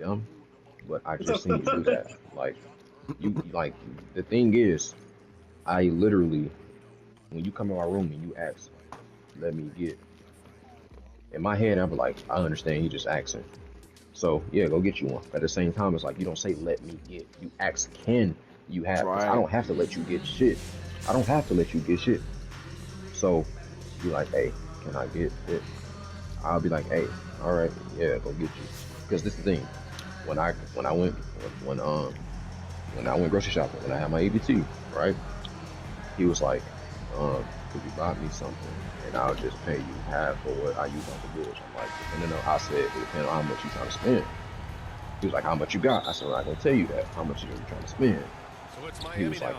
dumb, but I just seen you do that. Like like the thing is, I literally when you come in my room and you ask, let me get in my head, I'm like, I understand he just asking. So yeah, go get you one. At the same time, it's like you don't say let me get. You ask, can you have? Because I Right. don't have to let you get shit. I don't have to let you get shit. So you like, hey, can I get it? I'll be like, hey, all right, yeah, go get you. Because this is the thing. When I went when when I went grocery shopping, when I had my EBT, right? He was like, could you buy me something and I'll just pay you half for what I use on the goods. I'm like, depending on, I said, it depends on how much you trying to spend. He was like, how much you got? I said, well, I'm not gonna tell you that. How much are you trying to spend? He was like,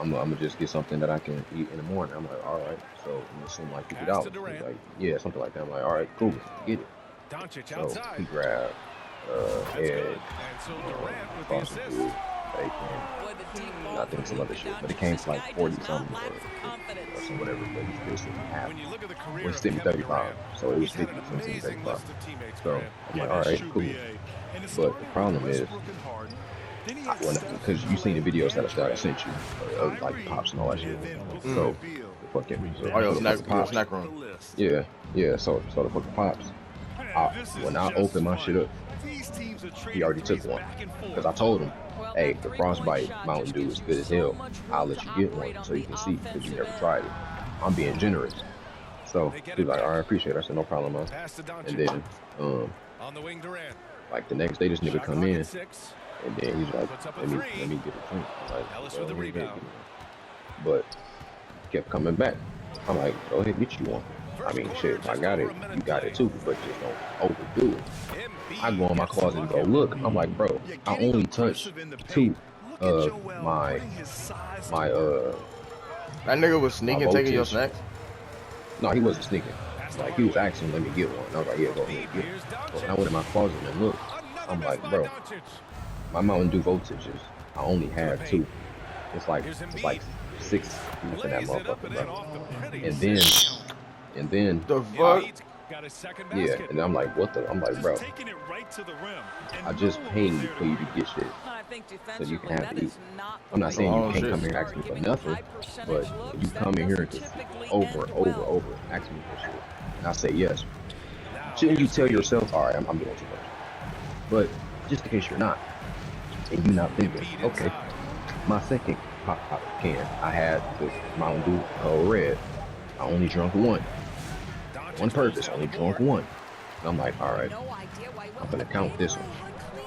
I'm gonna just get something that I can eat in the morning. I'm like, all right. So it seemed like $50. He's like, yeah, something like that. I'm like, all right, cool, get it. So he grabbed eggs, sausage, bacon, and I think some other shit. But it came to like 40 something or some whatever. But he still sent me half. Well, he sent me 35. So it was 50. So he sent me 35. So I'm like, all right, cool. But the problem is, because you seen the videos that I sent you, like pops and all that shit. So the fucking, Oh, yo, so the fucking your pops. snack room. Yeah, yeah. So the fucking pops. When I opened my shit up, he already took one. Because I told him, hey, the Frostbite Mountain Dew is good as hell. I'll let you get one so you can see because you never tried it. I'm being generous. So he was like, all right, I appreciate it. I said, no problem, man. And then, like the next day, this nigga come in, and then he's like, let me get a drink. I'm like, well, let me get one. But he kept coming back. I'm like, go ahead, get you one. I mean, shit, if I got it, you got it too, but just don't overdo it. I go in my closet and go look. I'm like, bro, I only touched two of my That nigga was my sneaking taking your voltage. snacks. No, he wasn't sneaking. Like he was asking, let me get one. And I was like, yeah, go ahead, get it. But when I went in my closet and looked, I'm like, bro, my Mountain Dew voltage is I only have two. It's like 6 deep in that motherfucker, bro. And then The fuck? yeah, and I'm like, what the? I'm like, bro, I just paid for you to get shit so you can have to eat. I'm not saying you Oh can't shit. come here and ask me for nothing, but you come in here and just over and over ask me for shit, and I say yes. Shouldn't you tell yourself, all right, I'm doing too much? But just in case you're not, and you're not thinking, okay, my second pop can, I had the Mountain Dew Code Red. I only drunk one purpose, only drunk one. And I'm like, all right, I'm gonna count this one.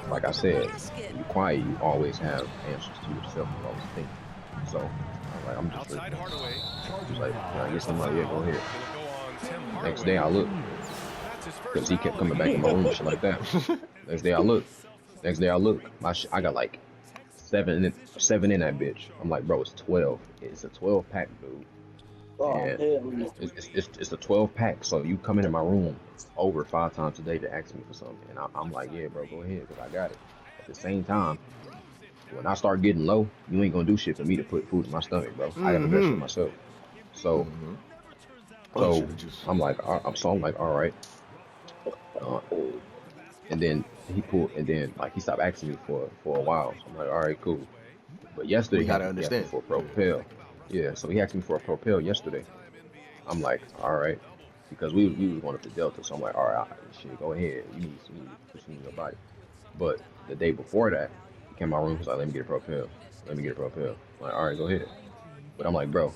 Like I said, when you're quiet, you always have answers to yourself. You always think. So I'm like, I'm just listening. He's like, can I get some? Like, yeah, go ahead. Next day I look, because he kept coming back in my room and shit like that. Next day I look. I got like seven in that bitch. I'm like, bro, it's 12. It's a 12 pack, dude. And it's a 12 pack. So you come into my room over 5 times a day to ask me for something, and I'm like, yeah, bro, go ahead, because I got it. At the same time, when I start getting low, you ain't gonna do shit for me to put food in my stomach, bro. I gotta do that shit myself. So, Oh shit, just I'm like, I'm like, all right. Uh, and then and then like he stopped asking me for a while. So I'm like, all right, cool. But yesterday we gotta he asked me understand. for a Propel. Yeah, so he asked me for a Propel yesterday. I'm like, all right, because we was going up to Delta, so I'm like, all right, shit, go ahead. You need to put some in your body. But the day before that, he came in my room. He was like, let me get a Propel. Let me get a Propel. I'm like, all right, go ahead. But I'm like, bro,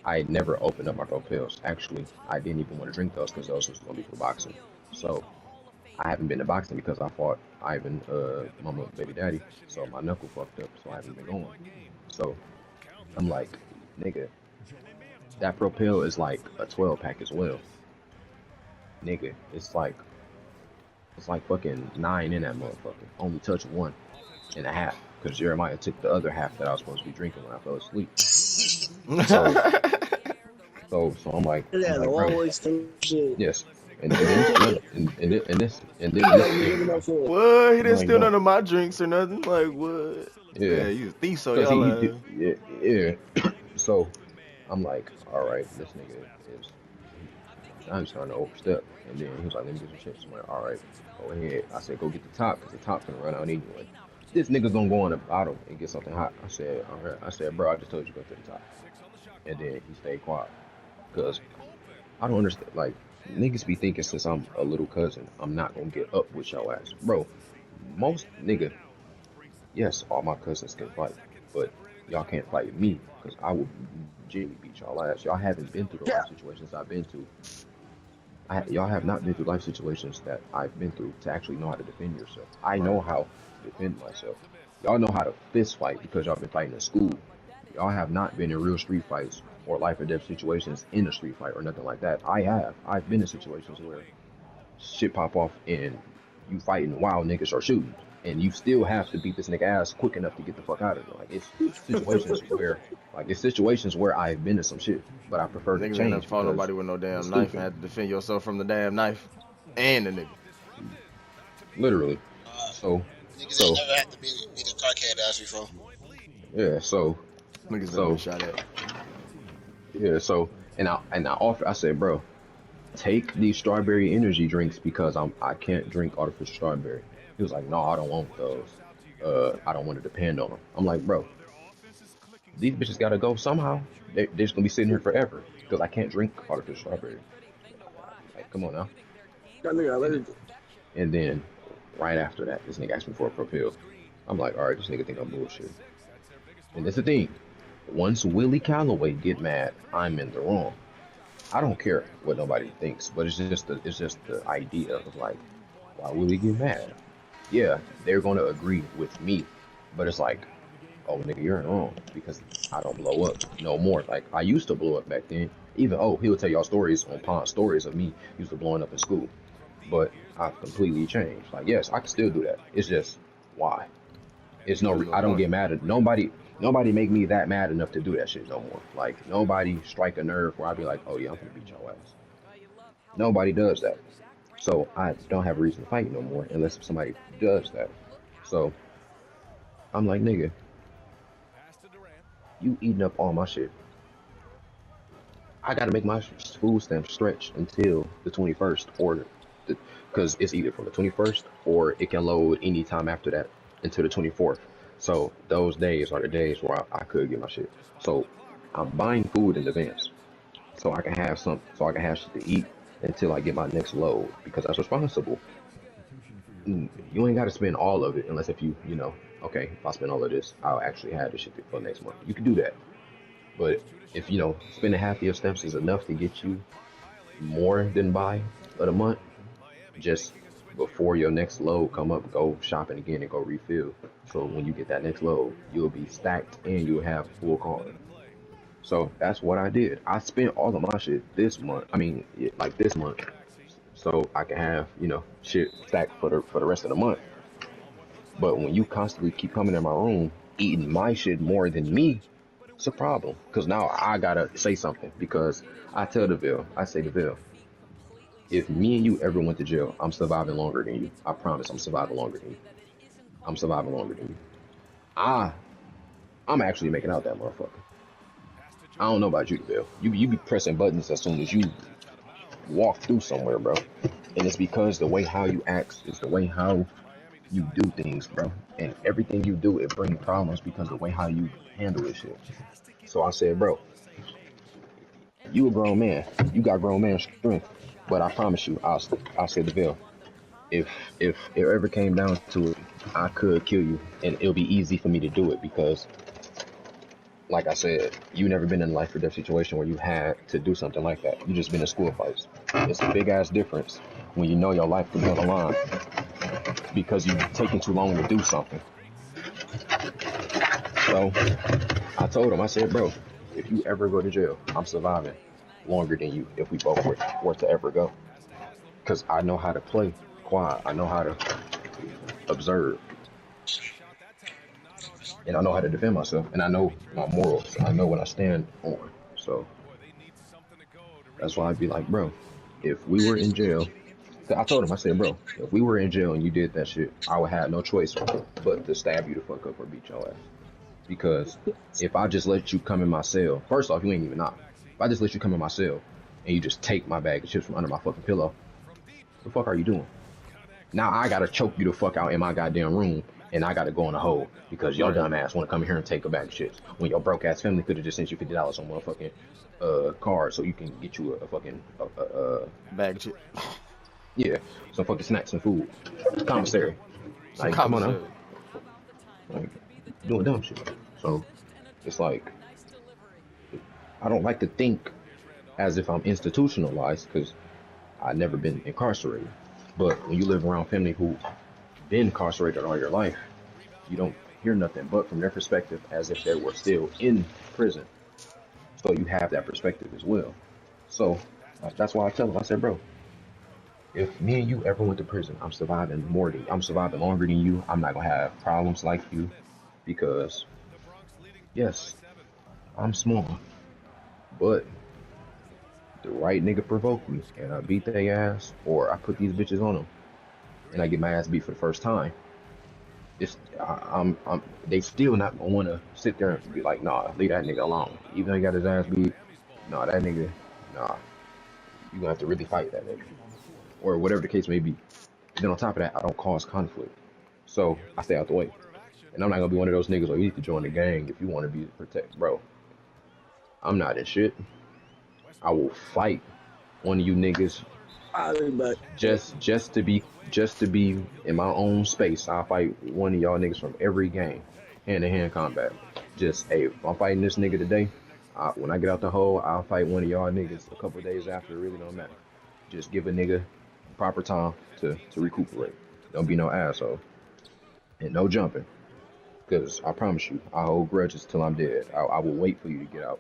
I had never opened up my Propels. Actually, I didn't even want to drink those because those was gonna be for boxing. So I haven't been to boxing because I fought Ivan, mama, baby daddy. So my knuckle fucked up, so I haven't been going. So I'm like, nigga, that Propel is like a 12 pack as well. Nigga, it's like fucking 9 in that motherfucker. Only touch 1.5 because Jeremiah took the other half that I was supposed to be drinking when I fell asleep. So so bro, yes. And then this another and then this thing, bro. What? He didn't No, you steal don't. none of my drinks or nothing. Like what? Yeah, Yeah, you a thief, so because he did. y'all. Yeah. So I'm like, all right, this nigga is Now he's starting to overstep. And then he was like, let me get some chips. I'm like, all right, go ahead. I said, go get the top, because the top's gonna run out anyway. This nigga gonna go on the bottom and get something hot. I said, all right. I said, bro, I just told you to go to the top. And then he stayed quiet. Because I don't understand. Like, niggas be thinking since I'm a little cousin, I'm not gonna get up with your ass. Bro, most nigga, yes, all my cousins can fight. But y'all can't fight me. Because I will genuinely beat y'all ass. Y'all haven't been through the life situations I've been to. Y'all have not been through life situations that I've been through to actually know how to defend yourself. I know how to defend myself. Y'all know how to fist fight because y'all been fighting in school. Y'all have not been in real street fights or life or death situations in a street fight or nothing like that. I have. I've been in situations where shit pop off and you fighting while niggas are shooting. And you still have to beat this nigga ass quick enough to get the fuck out of it. Like, it's situations where I've been in some shit, but I prefer to Niggas ain't change never fought because nobody with no damn it's knife stupid. and had to defend yourself from the damn knife and the nigga. Literally. Niggas ain't never had to be the cockhead ass before. Yeah, Niggas never been so shot at. yeah, and I said, bro, take these strawberry energy drinks because I can't drink artificial strawberry. He was like, no, I don't want those. I don't want to depend on them. I'm like, bro, these bitches gotta go somehow. They're just gonna be sitting here forever because I can't drink artificial strawberry. Like, come on now. And then right after that, this nigga asked me for a propel. I'm like, all right, this nigga think I'm bullshit. And that's the thing. Once Willie Calloway get mad, I'm in the wrong. I don't care what nobody thinks, but it's just the idea of like, why Willie get mad? Yeah, they're gonna agree with me, but it's like, oh nigga, you're in the wrong because I don't blow up no more. Like I used to blow up back then. Even he'll tell y'all stories on Pond stories of me used to blowing up in school, but I've completely changed. Like yes, I can still do that. It's just why. It's no. I don't get mad at nobody. Nobody make me that mad enough to do that shit no more. Like nobody strike a nerve where I be like, oh yeah, I'm gonna beat your ass. Nobody does that. So I don't have a reason to fight no more unless somebody does that. So I'm like, nigga, you eating up all my shit. I gotta make my food stamp stretch until the 21st, or because it's either from the 21st or it can load anytime after that until the 24th. So those days are the days where I could get my shit. So I'm buying food in advance so I can have shit to eat until I get my next load because that's responsible. You ain't got to spend all of it unless if you know, okay, if I spend all of this, I'll actually have this shit for next month. You can do that. But if you know, spending half of your stamps is enough to get you more than buy of the month, just before your next load come up, go shopping again and go refill. So when you get that next load, you'll be stacked and you'll have a full card. So that's what I did. I spent all of my shit this month. I mean, like this month, so I can have shit stacked for the rest of the month. But when you constantly keep coming in my room eating my shit more than me, it's a problem. Cause now I gotta say something because I tell DeVille, I say DeVille, if me and you ever went to jail, I'm surviving longer than you. I promise I'm surviving longer than you. I'm surviving longer than you. I'm actually making out that motherfucker. I don't know about you, DeVille. You be pressing buttons as soon as you walk through somewhere, bro. And it's because the way how you act is the way how you do things, bro. And everything you do, it brings problems because the way how you handle this shit. So I said, bro, you a grown man. You got grown man strength. But I promise you, I'll say DeVille, if it ever came down to it, I could kill you, and it'll be easy for me to do it because, like I said, you never been in a life or death situation where you had to do something like that. You just been in school fights. It's a big ass difference when you know your life could be on the line because you've taken too long to do something. So I told him, I said, bro, if you ever go to jail, I'm surviving longer than you if we both were to ever go. Because I know how to play quiet. I know how to observe. And I know how to defend myself. And I know my morals. I know what I stand on. So that's why I'd be like, bro, if we were in jail, I told him, I said, bro, if we were in jail and you did that shit, I would have no choice but to stab you the fuck up or beat your ass. Because if I just let you come in my cell, first off, you ain't even out. If I just let you come in my cell, and you just take my bag of chips from under my fucking pillow. What the fuck are you doing? Now I gotta choke you the fuck out in my goddamn room, and I gotta go in a hole because your dumb ass wanna come here and take a bag of chips when your broke ass family could have just sent you $50 on motherfucking card so you can get you a fucking Bag of chips. yeah, some fucking snacks and food. Commissary. Like, come on now. Like, doing dumb shit. So, it's like, I don't like to think as if I'm institutionalized because I've never been incarcerated. But when you live around family who been incarcerated all your life, you don't hear nothing but from their perspective as if they were still in prison. So you have that perspective as well. So that's why I tell them, I said, bro, if me and you ever went to prison, I'm surviving longer than you. I'm not gonna have problems like you because yes, I'm small, but the right nigga provoke me and I beat their ass, or I put these bitches on them and I get my ass beat for the first time. They still not gonna wanna sit there and be like, nah, leave that nigga alone. Even though he got his ass beat, nah, that nigga, nah, you gonna have to really fight that nigga, or whatever the case may be. And then on top of that, I don't cause conflict, so I stay out the way. And I'm not gonna be one of those niggas, oh, you need to join the gang if you want to be protected, bro. I'm not in shit. I will fight one of you niggas just to be in my own space. I'll fight one of y'all niggas from every game, hand-to-hand combat. Just, hey, if I'm fighting this nigga today, when I get out the hole, I'll fight one of y'all niggas a couple days after. It really don't matter. Just give a nigga proper time to recuperate. Don't be no asshole. And no jumping. Because I promise you, I hold grudges till I'm dead. I will wait for you to get out.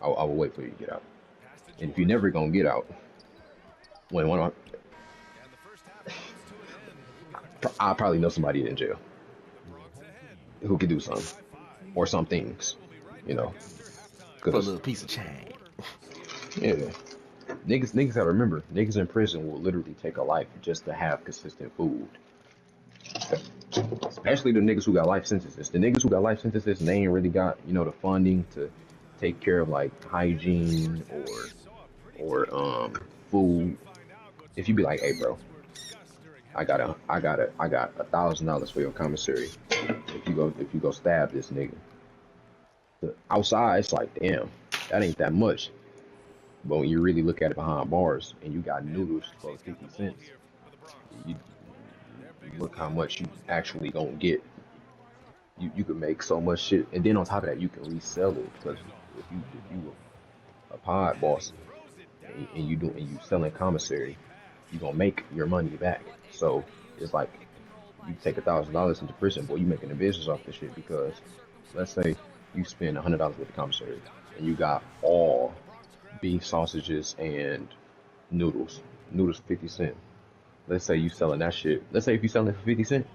I will wait for you to get out. And if you're never gonna get out, I probably know somebody in jail who could do something or some things, you know. For a little piece of change. Yeah, niggas gotta remember, niggas in prison will literally take a life just to have consistent food. Especially the niggas who got life sentences. The niggas who got life sentences, they ain't really got, you know, the funding to take care of like hygiene or food. If you be like, hey bro, I got $1,000 for your commissary. If you go stab this nigga. Outside, it's like, damn, that ain't that much. But when you really look at it behind bars and you got noodles for 50 cents, you look how much you actually gonna get. You can make so much shit, and then on top of that, you can resell it because if you a pod boss and you selling commissary, you gonna make your money back. So it's like you take $1,000 into prison, boy, you making a business off this shit because let's say you spend $100 with the commissary and you got all beef sausages and noodles 50 cents. Let's say you selling that shit. Let's say if you selling it for 50 cents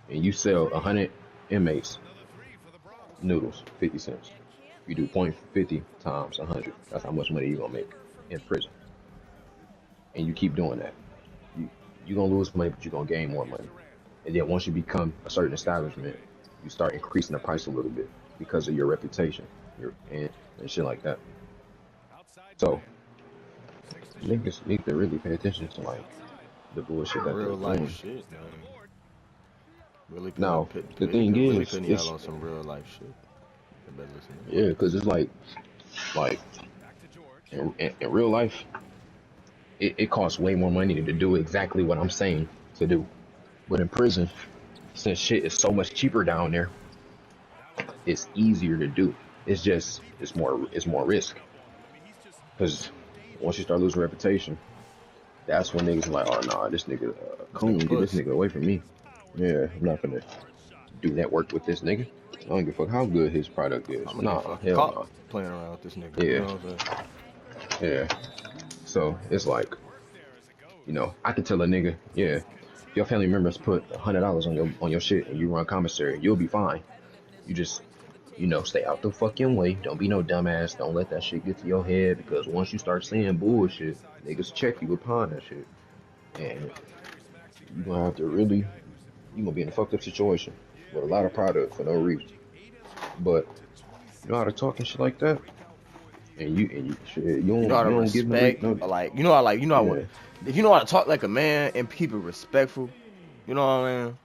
and you sell 100 inmates noodles 50 cents. You do 0.50 times 100. That's how much money you gonna make in prison. And you keep doing that. You gonna lose money, but you gonna gain more money. And then once you become a certain establishment, you start increasing the price a little bit because of your reputation, and shit like that. So niggas need to really pay attention to like the bullshit that real they're life doing. shit, man. Really Now the thing is, putting y'all on some real life shit. Yeah, because it's like in real life, it costs way more money to do exactly what I'm saying to do. But in prison, since shit is so much cheaper down there, it's easier to do. It's more risk. Because once you start losing reputation, that's when niggas are like, oh nah, this nigga coon, get this nigga away from me. Yeah, I'm not gonna do network with this nigga. I don't give a fuck how good his product is. Nah, hell no. Playing around with this nigga. Yeah. You know what I'm saying? Yeah. So it's like, you know, I can tell a nigga, yeah, your family members put $100 on your shit and you run commissary, you'll be fine. You just, you know, stay out the fucking way. Don't be no dumbass. Don't let that shit get to your head because once you start saying bullshit, niggas check you upon that shit. And you're gonna have to really, you're gonna be in a fucked up situation with a lot of product for no reason. But you know how to talk and shit like that? and you You know how to don't give respect, no. like you know how I Yeah, want. If you know how to talk like a man and keep it respectful, you know what I mean?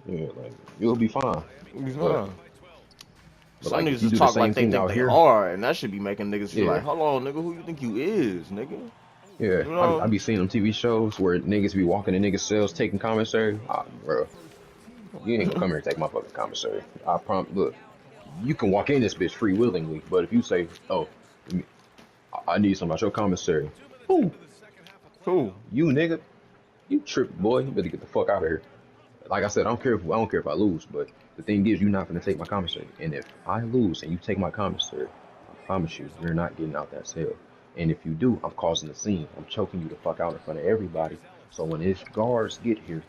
yeah, like you'll be fine. You But know. Some like if niggas you just do the talk same like they thing think out they here, hard, and that should be making niggas feel yeah, like, hold on, nigga, who you think you is, nigga? yeah, You I know? be seeing them TV shows where niggas be walking in niggas' cells taking commissary. Ah, bro, you ain't gonna come here and take my fucking commissary. Look, you can walk in this bitch free willingly, but if you say, oh, I need some about your commissary, who? Who? You nigga, you trip boy, you better get the fuck out of here. Like I said, I don't care if I lose, but the thing is, you're not gonna take my commissary. And if I lose and you take my commissary, I promise you, you're not getting out that cell. And if you do, I'm causing a scene. I'm choking you the fuck out in front of everybody. So when his guards get here,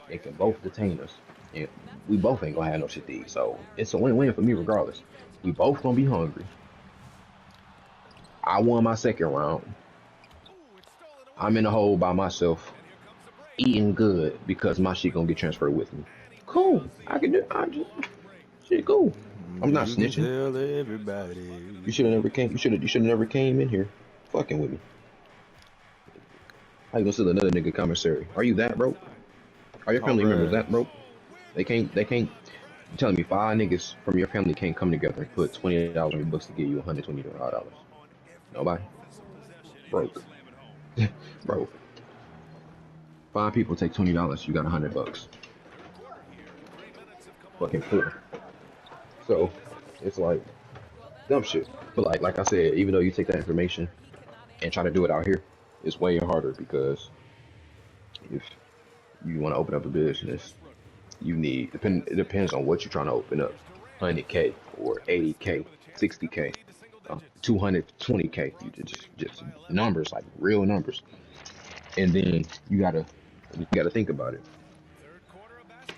they can both detain us, and we both ain't gonna have no shit to eat. So it's a win-win for me regardless. We both gonna be hungry. I won my second round. I'm in the hole by myself, eating good because my shit gonna get transferred with me. Cool. I can do. I just shit. Cool. I'm not You can snitching. tell everybody. You should have never came. You should have never came in here, fucking with me. How you gonna steal another nigga commissary? Are you that broke? Are your Talk family members that grass. broke? They can't. They can't. You telling me 5 niggas from your family can't come together and put $20 on your books to give you $125? Nobody. Broke. Broke. 5 people take $20. You got $100. Fucking poor. So it's like dumb shit. But like I said, even though you take that information and try to do it out here, it's way harder because if you want to open up a business, you need it depends on what you're trying to open up. 100K or 80K, 60K, 220K. Just numbers, like real numbers. And then you gotta think about it.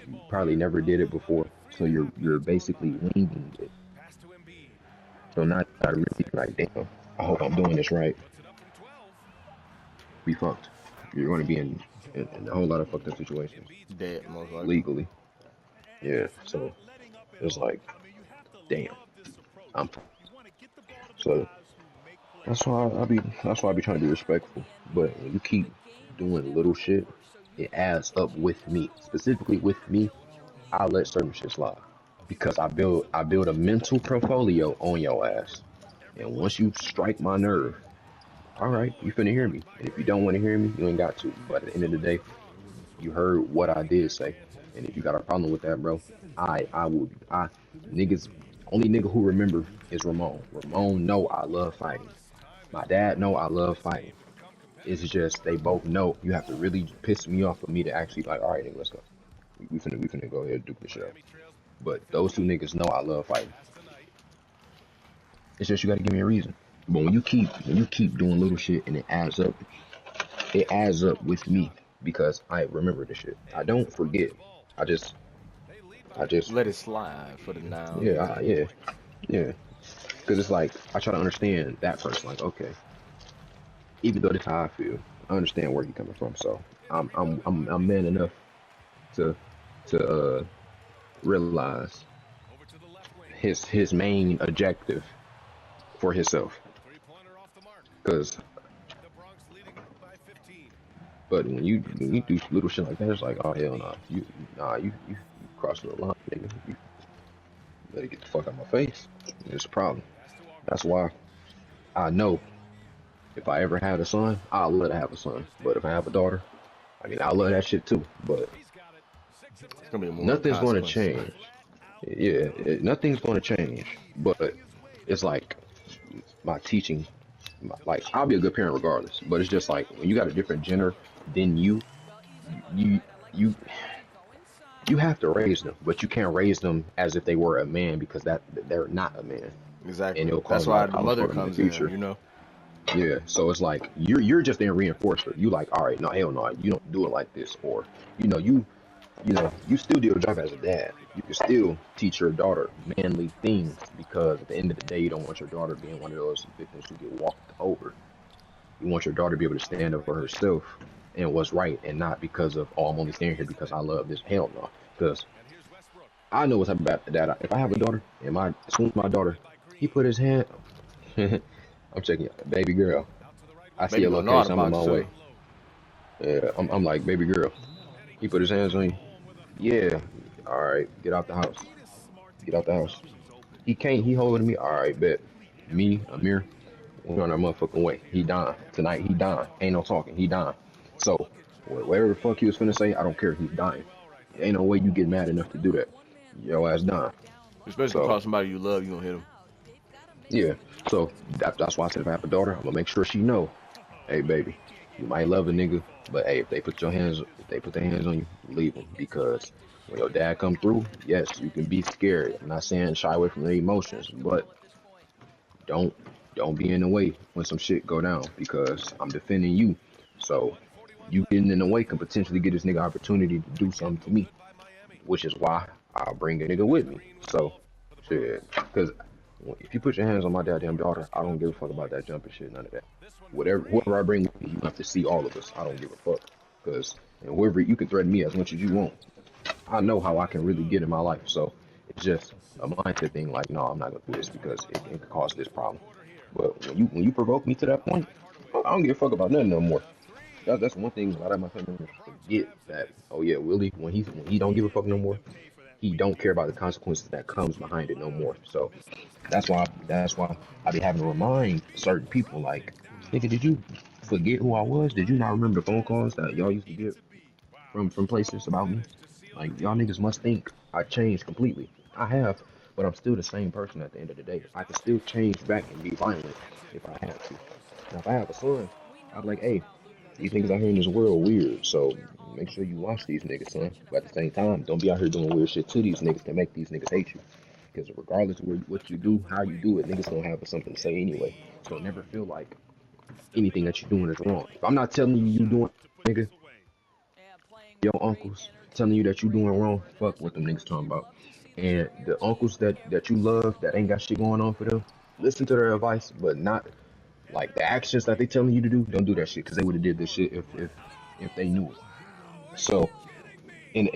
You probably never did it before, so you're basically winging it. So now you gotta really be like, damn, I hope I'm doing this right. Be fucked. You're going to be in a whole lot of fucked up situations Dead, most likely. legally. Yeah. So it's like, damn, I'm. So that's why I be trying to be respectful. But when you keep doing little shit, it adds up with me. Specifically with me, I let certain shit slide because I build a mental portfolio on your ass. And once you strike my nerve, all right, you finna hear me. And if you don't want to hear me, you ain't got to. But at the end of the day, you heard what I did say. And if you got a problem with that, bro, I will niggas only nigga who remember is Ramon. Ramon know I love fighting. My dad know I love fighting. It's just they both know you have to really piss me off for me to actually like, all right, nigga, let's go. We finna go ahead and duke this shit out. But those two niggas know I love fighting. It's just you gotta give me a reason. But when you keep doing little shit and it adds up with me because I remember the shit. I don't forget. I just I just Let it slide for the now and yeah, then. yeah. Because it's like I try to understand that person. Like, okay, even though that's how I feel, I understand where you're coming from. So I'm man enough to to realize his main objective for himself. Because but when you do little shit like that, it's like, oh hell nah, you crossing the line, nigga. You better get the fuck out of my face. It's a problem. That's why I know if I ever had a son, I'll let her have a son. But if I have a daughter, I mean, I love that shit too. But It's gonna be more nothing's going to consequences to change. Yeah, nothing's going to change. But it's like my teaching, like I'll be a good parent regardless. But it's just like when you got a different gender than you you you have to raise them, but you can't raise them as if they were a man because that they're not a man, it. and Exactly. it'll That's cause a lot why of the problems mother for them in the comes in, future. you know. Yeah, so it's like you're just a reinforcer. You like, all right, no, hell no, you don't do it like this, or you know, you still do your job as a dad. You can still teach your daughter manly things because at the end of the day, you don't want your daughter being one of those victims who get walked over. You want your daughter to be able to stand up for herself and what's right, and not because of oh, I'm only staying here because I love this. Hell no, because I know what's happening about that. If I have a daughter, and as soon as my daughter, he put his hand. I'm checking baby girl. I see Baby your gonna know how to location. I'm on box my too. way. Yeah, I'm like baby girl. He put his hands on you. Yeah. All right. Get out the house. Get out the house. He can't. He holding me. All right. Bet. Me, Amir. We on our motherfucking way. He dying tonight. He dying. Ain't no talking. He dying. So whatever the fuck he was finna say, I don't care. He's dying. Ain't no way you get mad enough to do that. Your ass dying. Especially So call somebody you love, you gonna hit them. yeah. So that's why I said if I have a daughter, I'm gonna make sure she know. Hey, baby, you might love a nigga, but hey, if they put their hands on you, leave them because when your dad come through, yes, you can be scared. I'm not saying shy away from the emotions, but don't don't be in the way when some shit go down because I'm defending you. So you getting in the way can potentially get this nigga opportunity to do something to me, which is why I'll bring a nigga with me. So shit, because if you put your hands on my goddamn daughter, I don't give a fuck about that jumping shit, none of that. Whoever I bring with me, you have to see all of us. I don't give a fuck. Because whoever you can threaten me as much as you want, I know how I can really get in my life. So it's just a mindset thing. Like, no, I'm not gonna do this because it can cause this problem. But when you provoke me to that point, I don't give a fuck about nothing no more. That's one thing a lot of my family members forget that. Oh yeah, Willie, when he don't give a fuck no more, he don't care about the consequences that comes behind it no more. So that's why I be having to remind certain people like, nigga, did you forget who I was? Did you not remember the phone calls that y'all used to get from places about me? Like y'all niggas must think I changed completely. I have, but I'm still the same person at the end of the day. I can still change back and be violent if I have to. Now if I have a son, I'd be like, hey, these niggas out here in this world weird, so make sure you watch these niggas, son. But at the same time, don't be out here doing weird shit to these niggas to make these niggas hate you. Because regardless of what you do, how you do it, niggas gonna have something to say anyway. So never feel like anything that you're doing is wrong. If I'm not telling you doing, nigga, your uncles telling you that you doing wrong, fuck what them niggas talking about. And the uncles that you love that ain't got shit going on for them, listen to their advice, but not like the actions that they telling you to do. Don't do that shit because they would have did this shit if they knew it. So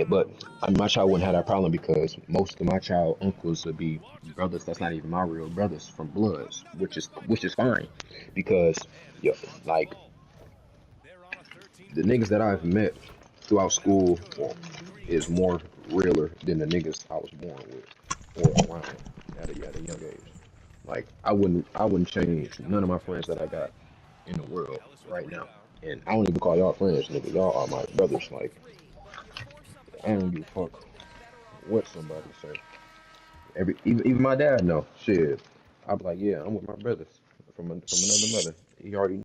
but my child wouldn't have that problem because most of my child uncles would be brothers that's not even my real brothers from bloods, which is fine because yeah, like the niggas that I've met throughout school is more realer than the niggas I was born with or around at a young age. Like I wouldn't change none of my friends that I got in the world right now. And I don't even call y'all friends, nigga. Y'all are my brothers. Like I don't give a fuck what somebody say. Even my dad know. Shit, I'm like, yeah, I'm with my brothers from another mother. He already